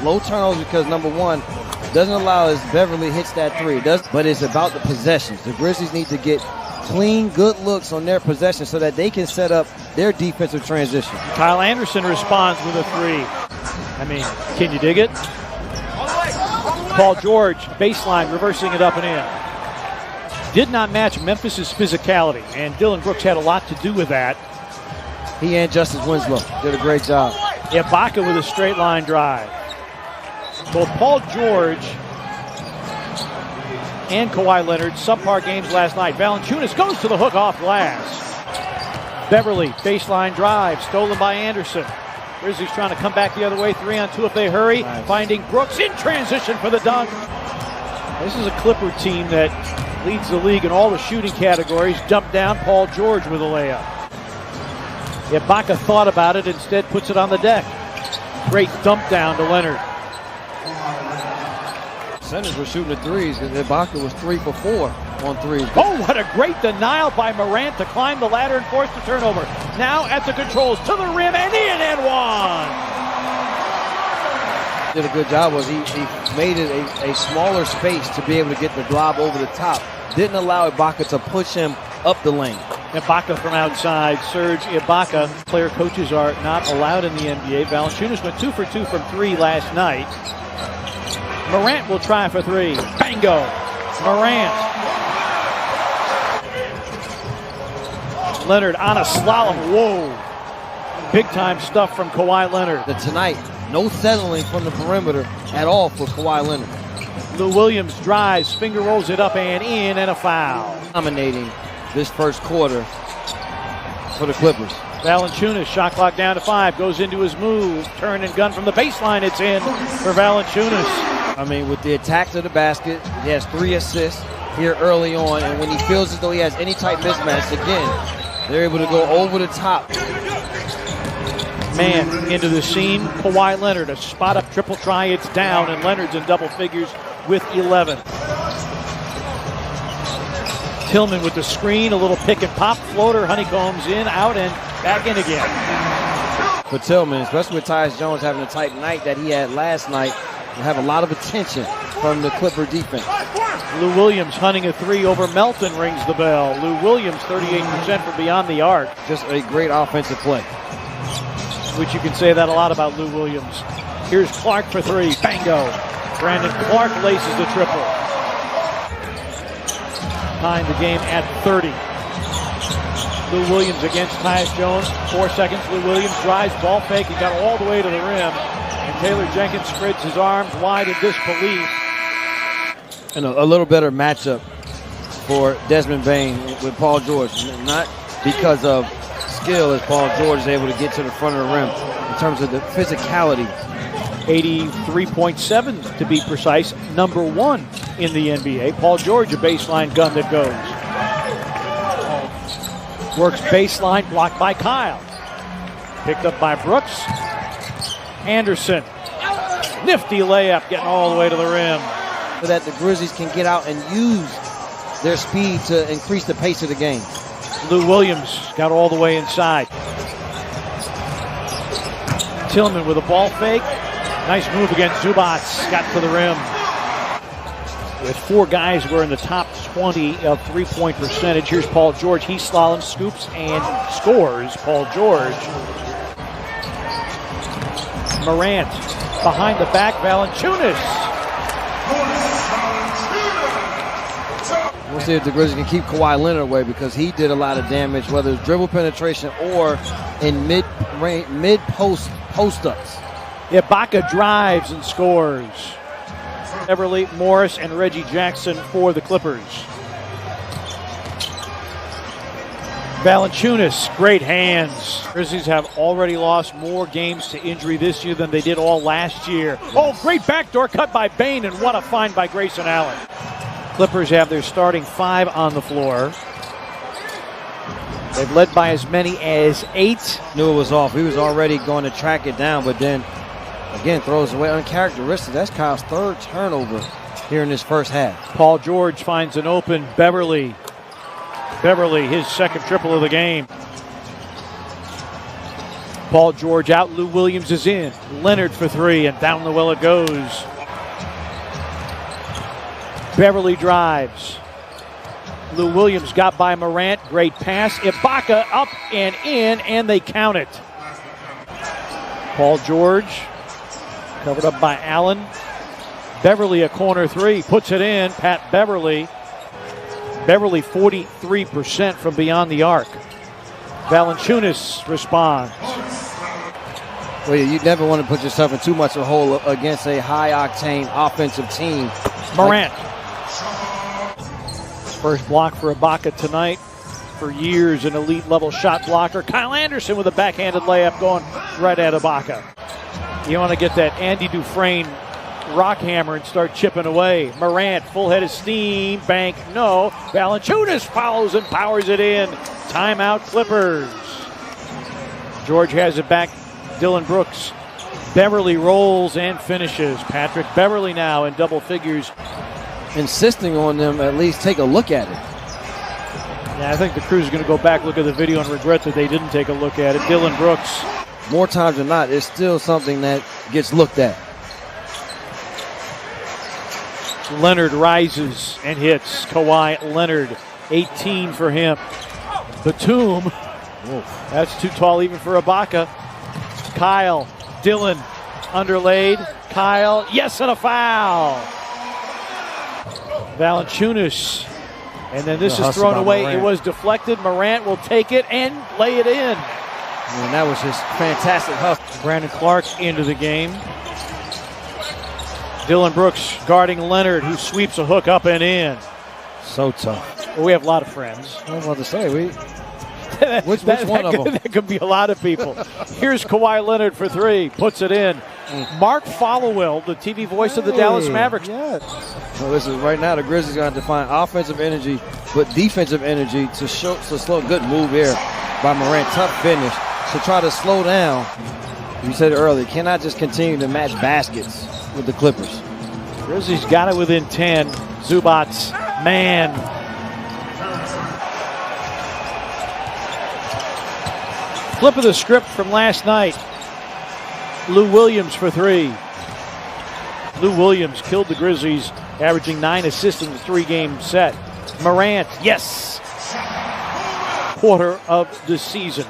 low turnovers because, number one, doesn't allow as Beverly hits that three. It does, but it's about the possessions. The Grizzlies need to get clean, good looks on their possession so that they can set up their defensive transition. Kyle Anderson responds with a three. I mean, can you dig it? Paul George, baseline, reversing it up and in. Did not match Memphis's physicality, and Dylan Brooks had a lot to do with that. He and Justice Winslow did a great job. Ibaka with a straight line drive. Both Paul George and Kawhi Leonard, subpar games last night. Valanciunas goes to the hook off glass. Beverly, baseline drive, stolen by Anderson. Grizzlies trying to come back the other way, 3-on-2 if they hurry. Nice. Finding Brooks in transition for the dunk. This is a Clipper team that leads the league in all the shooting categories. Dump down, Paul George with a layup. Ibaka thought about it, instead puts it on the deck. Great dump down to Leonard. Centers were shooting the threes, and Ibaka was 3 for 4 on threes. Oh, what a great denial by Morant to climb the ladder and force the turnover. Now at the controls, to the rim, and in and one. Did a good job. Was he made it a smaller space to be able to get the lob over the top. Didn't allow Ibaka to push him up the lane. Ibaka from outside. Serge Ibaka. Player coaches are not allowed in the NBA. Valanciunas went 2 for 2 from 3 last night. Morant will try for 3. Bango. Morant. Leonard on a slalom. Whoa. Big time stuff from Kawhi Leonard. Tonight, no settling from the perimeter at all for Kawhi Leonard. Lou Williams drives, finger rolls it up and in, and a foul. Dominating this first quarter for the Clippers. Valanciunas, shot clock down to 5, goes into his move, turn and gun from the baseline, it's in for Valanciunas. I mean, with the attack to the basket, he has 3 assists here early on, and when he feels as though he has any type mismatch, again, they're able to go over the top. Man into the scene, Kawhi Leonard, a spot up triple try, it's down, and Leonard's in double figures with 11. Tillman with the screen, a little pick and pop floater, honeycombs in, out, and back in again. For Tillman, especially with Tyus Jones having the type night that he had last night, will have a lot of attention from the Clipper defense. Lou Williams hunting a 3 over Melton rings the bell. Lou Williams 38% from beyond the arc. Just a great offensive play. Which you can say that a lot about Lou Williams. Here's Clark for 3. Bango. Brandon Clark laces the triple. Tying the game at 30. Lou Williams against Tyus Jones. 4 seconds. Lou Williams drives, ball fake, and got all the way to the rim. And Taylor Jenkins spreads his arms wide in disbelief. And a little better matchup for Desmond Bane with Paul George. Not because of skill, as Paul George is able to get to the front of the rim in terms of the physicality. 83.7 to be precise, number 1 in the NBA. Paul George, a baseline gun that goes. Works baseline, blocked by Kyle. Picked up by Brooks. Anderson. Nifty layup, getting all the way to the rim. So that the Grizzlies can get out and use their speed to increase the pace of the game. Lou Williams got all the way inside. Tillman with a ball fake. Nice move against Zubac. Got to the rim. With 4 guys who are in the top 20 of three-point percentage. Here's Paul George. He slaloms, scoops, and scores. Paul George. Morant behind the back. Valanciunas. We'll see if the Grizzlies can keep Kawhi Leonard away, because he did a lot of damage, whether it's dribble penetration or in mid-post post-ups. Ibaka drives and scores. Beverly, Morris, and Reggie Jackson for the Clippers. Valanciunas, great hands. Grizzlies have already lost more games to injury this year than they did all last year. Oh, great backdoor cut by Bane, and what a find by Grayson Allen. Clippers have their starting 5 on the floor. They've led by as many as 8. Knew it was off. He was already going to track it down, but then, again, throws away uncharacteristic. That's Kyle's 3rd turnover here in this first half. Paul George finds an open Beverly. Beverly, his 2nd triple of the game. Paul George out, Lou Williams is in. Leonard for three, and down the well it goes. Beverly drives. Lou Williams got by Morant. Great pass. Ibaka up and in, and they count it. Paul George covered up by Allen. Beverly a corner three. Puts it in. Pat Beverly. Beverly 43% from beyond the arc. Valanciunas responds. Well, you never want to put yourself in too much of a hole against a high-octane offensive team. Morant. First block for Ibaka tonight. For years, an elite-level shot blocker. Kyle Anderson with a backhanded layup going right at Ibaka. You want to get that Andy Dufresne rock hammer and start chipping away. Morant, full head of steam. Bank, no. Valanciunas follows and powers it in. Timeout, Clippers. George has it back. Dylan Brooks. Beverly rolls and finishes. Patrick Beverly now in double figures. Insisting on them at least take a look at it. Yeah, I think the crew's going to go back, look at the video, and regret that they didn't take a look at it. Dylan Brooks. More times than not, it's still something that gets looked at. Leonard rises and hits. Kawhi Leonard, 18 for him. Batum, that's too tall even for Ibaka. Kyle, Dylan, underlaid. Kyle, yes, and a foul. Valanciunas, and then this is thrown away. Morant. It was deflected. Morant will take it and lay it in. And that was just fantastic hustle. Brandon Clark into the game. Dylan Brooks guarding Leonard, who sweeps a hook up and in. So tough. Well, we have a lot of friends. I was about to say, which one of them? That could be a lot of people. Here's Kawhi Leonard for three. Puts it in. Mark Followell, the TV voice of the Dallas Mavericks. Yes. Well, listen, right now the Grizzlies are going to find offensive energy, but defensive energy to slow. Good move here by Morant. Tough finish to try to slow down. You said it earlier. Cannot just continue to match baskets with the Clippers. Grizzlies got it within 10. Zubats, man. Flip of the script from last night. Lou Williams for three. Lou Williams killed the Grizzlies, averaging 9 assists in the three-game set. Morant, yes. Quarter of the season.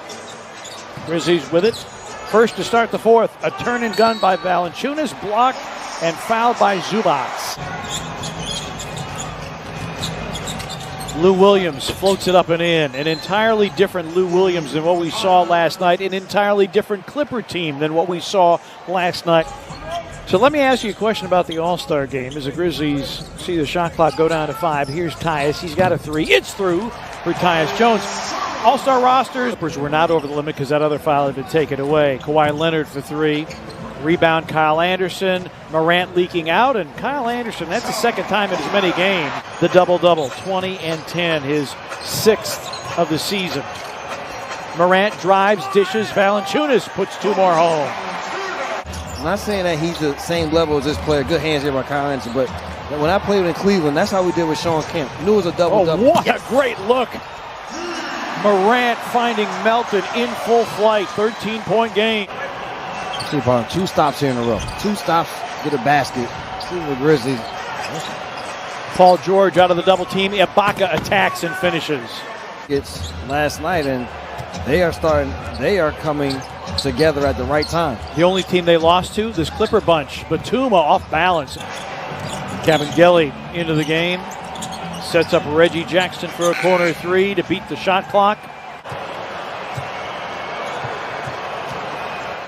Grizzlies with it. First to start the fourth. A turn and gun by Valanciunas, blocked and fouled by Zubats. Lou Williams floats it up and in. An entirely different Lou Williams than what we saw last night. An entirely different Clipper team than what we saw last night. So let me ask you a question about the All-Star game. As the Grizzlies see the shot clock go down to 5, here's Tyus. He's got a three. It's through for Tyus Jones. All-Star rosters. Clippers were not over the limit because that other foul had been taken away. Kawhi Leonard for three. Rebound, Kyle Anderson. Morant leaking out, and Kyle Anderson, that's the second time in as many games. The double-double, 20 and 10, his 6th of the season. Morant drives, dishes. Valanciunas puts 2 more home. I'm not saying that he's the same level as this player. Good hands here by Kyle Anderson, but when I played in Cleveland, that's how we did with Sean Kemp. Knew it was a double-double. Oh, what a great look. Morant finding Melton in full flight. 13-point game. See, 2 stops here in a row. 2 stops, get a basket. See the Grizzlies. Paul George out of the double team. Ibaka attacks and finishes. It's last night, and they are coming together at the right time. The only team they lost to, this Clipper bunch. Batum off balance. Kevin Gelly into the game. Sets up Reggie Jackson for a corner three to beat the shot clock.